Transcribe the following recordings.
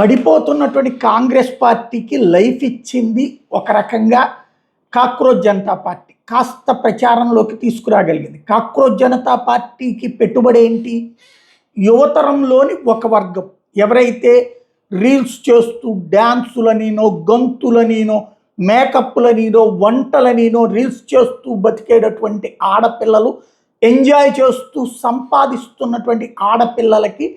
పడిపోతున్నటువంటి కాంగ్రెస్ పార్టీకి లైఫ్ ఇచ్చింది ఒక రకంగా కాక్రోచ్ జనతా పార్టీ. కాస్త ప్రచారంలోకి తీసుకురాగలిగింది. కాక్రోచ్ జనతా పార్టీకి పెట్టుబడి ఏంటి? యువతరంలోని ఒక వర్గం ఎవరైతే రీల్స్ చేస్తూ డ్యాన్సులనినో, గంతులనినో, మేకప్లనినో, వంటలనినో రీల్స్ చేస్తూ బతికేటటువంటి ఆడపిల్లలు, ఎంజాయ్ చేస్తూ సంపాదిస్తున్నటువంటి ఆడపిల్లలకి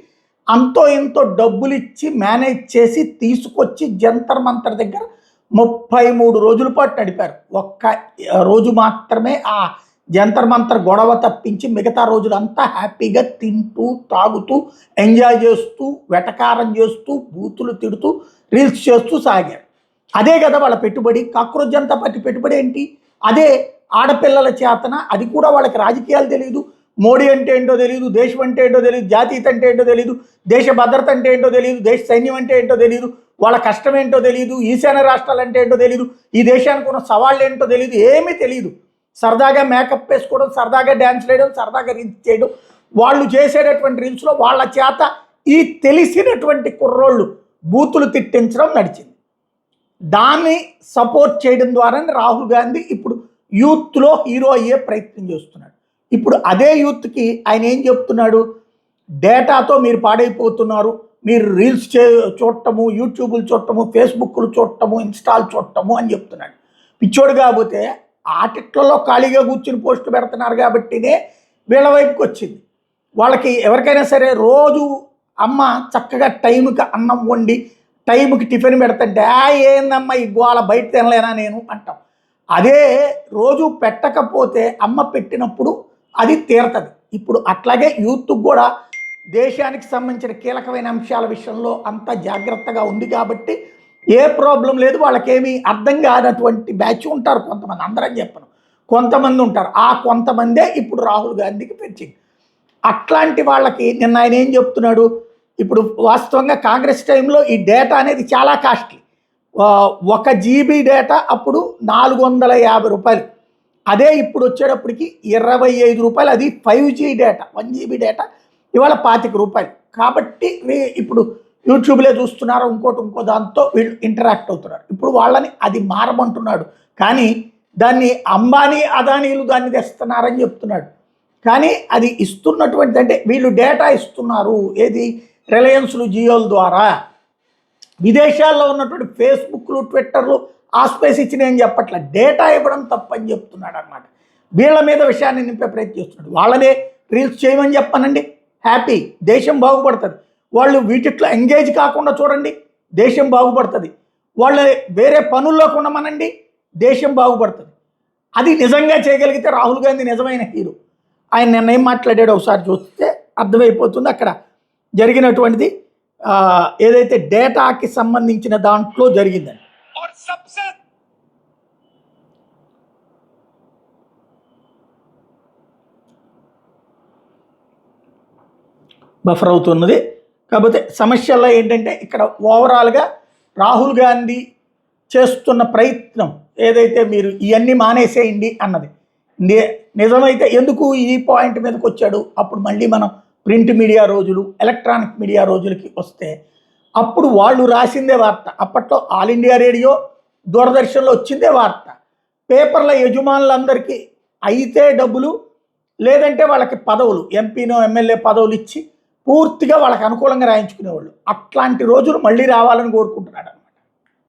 అంతో ఎంతో డబ్బులు ఇచ్చి మేనేజ్ చేసి తీసుకొచ్చి జంతర్ మంతర్ దగ్గర 33 రోజుల పాటు నడిపారు. ఒక్క రోజు మాత్రమే ఆ జంతర్ మంతర్ గొడవ తప్పించి మిగతా రోజులంతా హ్యాపీగా తింటూ, తాగుతూ, ఎంజాయ్ చేస్తూ, వెటకారం చేస్తూ, బూతులు తిడుతూ, రీల్స్ చేస్తూ సాగారు. అదే కదా వాళ్ళ పెట్టుబడి. కాక్రోచ్ జనతా పార్టీ పెట్టుబడి ఏంటి? అదే ఆడపిల్లల చేతన. అది కూడా వాళ్ళకి రాజకీయాలు తెలియదు, మోడీ అంటే ఏంటో తెలియదు, దేశం అంటే ఏంటో తెలియదు, జాతీయత అంటే ఏంటో తెలియదు, దేశ భద్రత అంటే ఏంటో తెలియదు, దేశ సైన్యం అంటే ఏంటో తెలియదు, వాళ్ళ కష్టం ఏంటో తెలియదు, ఈశాన్య రాష్ట్రాలు అంటే ఏంటో తెలియదు, ఈ దేశానికి ఉన్న సవాళ్ళు ఏంటో తెలియదు, ఏమీ తెలియదు. సరదాగా మేకప్ వేసుకోవడం, సరదాగా డ్యాన్స్ వేయడం, సరదాగా రీల్స్ చేయడం. వాళ్ళు చేసేటటువంటి రీల్స్లో వాళ్ళ చేత ఈ తెలిసినటువంటి కుర్రోళ్ళు బూతులు తిట్టించడం నడిచింది. దాన్ని సపోర్ట్ చేయడం ద్వారానే రాహుల్ గాంధీ ఇప్పుడు యూత్లో హీరో అయ్యే ప్రయత్నం చేస్తున్నాడు. ఇప్పుడు అదే యూత్కి ఆయన ఏం చెప్తున్నాడు? డేటాతో మీరు పాడైపోతున్నారు, మీరు రీల్స్ చూడటము, యూట్యూబ్లు చూడటము, ఫేస్బుక్లు చూడటము, ఇన్స్టాల్ చూడటము అని చెప్తున్నాడు. పిచ్చోడు కాకపోతే ఆటిట్లలో ఖాళీగా కూర్చుని పోస్టు పెడుతున్నారు కాబట్టినే వీళ్ళ వైపుకి వచ్చింది. వాళ్ళకి ఎవరికైనా సరే రోజు అమ్మ చక్కగా టైంకి అన్నం వండి టైంకి టిఫిన్ పెడతంటే ఏందమ్మా ఈ గోళ బయట తినలేనా నేను అంటాం. అదే రోజు పెట్టకపోతే అమ్మ పెట్టినప్పుడు అది తీరుతుంది. ఇప్పుడు అట్లాగే యూత్కి కూడా దేశానికి సంబంధించిన కీలకమైన అంశాల విషయంలో అంత జాగ్రత్తగా ఉంది కాబట్టి ఏ ప్రాబ్లం లేదు. వాళ్ళకేమీ అర్థం కానటువంటి బ్యాచ్ ఉంటారు కొంతమంది, అందరం చెప్పను, కొంతమంది ఉంటారు. ఆ కొంతమందే ఇప్పుడు రాహుల్ గాంధీకి పెంచింది. అట్లాంటి వాళ్ళకి నిన్న ఆయన ఏం చెప్తున్నాడు? ఇప్పుడు వాస్తవంగా కాంగ్రెస్ టైంలో ఈ డేటా అనేది చాలా కాస్ట్లీ. 1 GB డేటా అప్పుడు 450 రూపాయలు. అదే ఇప్పుడు వచ్చేటప్పటికి 25 రూపాయలు. అది 5G డేటా, 1 GB డేటా ఇవాళ 25 రూపాయలు. కాబట్టి ఇప్పుడు యూట్యూబ్లే చూస్తున్నారు, ఇంకో దాంతో వీళ్ళు ఇంటరాక్ట్ అవుతున్నారు. ఇప్పుడు వాళ్ళని అది మారమంటున్నాడు. కానీ దాన్ని అంబానీ అదానీలు దాన్ని తెస్తున్నారని చెప్తున్నాడు. కానీ అది ఇస్తున్నటువంటిది అంటే వీళ్ళు డేటా ఇస్తున్నారు. ఏది? రిలయన్స్లు, జియోల ద్వారా. విదేశాల్లో ఉన్నటువంటి ఫేస్బుక్లు, ట్విట్టర్లు ఆ స్పేస్ ఇచ్చి నేను చెప్పట్ల, డేటా ఇవ్వడం తప్పని చెప్తున్నాడు అనమాట. వీళ్ళ మీద విషయాన్ని నింపే ప్రయత్నం చేస్తున్నాడు. వాళ్ళనే రీల్స్ చేయమని చెప్పానండి, హ్యాపీ, దేశం బాగుపడుతుంది. వాళ్ళు వీటిట్లో ఎంగేజ్ కాకుండా చూడండి, దేశం బాగుపడుతుంది. వాళ్ళు వేరే పనుల్లోకి ఉండమనండి, దేశం బాగుపడుతుంది. అది నిజంగా చేయగలిగితే రాహుల్ గాంధీ నిజమైన హీరో. ఆయన నిన్న ఏం మాట్లాడాడో ఒకసారి చూస్తే అర్థమైపోతుంది. అక్కడ జరిగినటువంటిది ఏదైతే డేటాకి సంబంధించిన దాంట్లో జరిగిందని. బఫర్ అవుతున్నది. కాకపోతే సమస్యల్లో ఏంటంటే ఇక్కడ ఓవరాల్గా రాహుల్ గాంధీ చేస్తున్న ప్రయత్నం ఏదైతే మీరు ఇవన్నీ మానేసేయండి అన్నది నిజమైతే ఎందుకు ఈ పాయింట్ మీదకి వచ్చాడు? అప్పుడు మళ్ళీ మనం ప్రింట్ మీడియా రోజులు, ఎలక్ట్రానిక్ మీడియా రోజులకి వస్తే అప్పుడు వాళ్ళు రాసిందే వార్త. అప్పట్లో ఆల్ ఇండియా రేడియో, దూరదర్శన్లో వచ్చిందే వార్త. పేపర్ల యజమానులందరికీ అయితే డబ్బులు, లేదంటే వాళ్ళకి పదవులు, ఎంపీనో ఎమ్మెల్యే పదవులు ఇచ్చి పూర్తిగా వాళ్ళకి అనుకూలంగా రాయించుకునేవాళ్ళు. అట్లాంటి రోజులు మళ్ళీ రావాలని కోరుకుంటున్నాడు.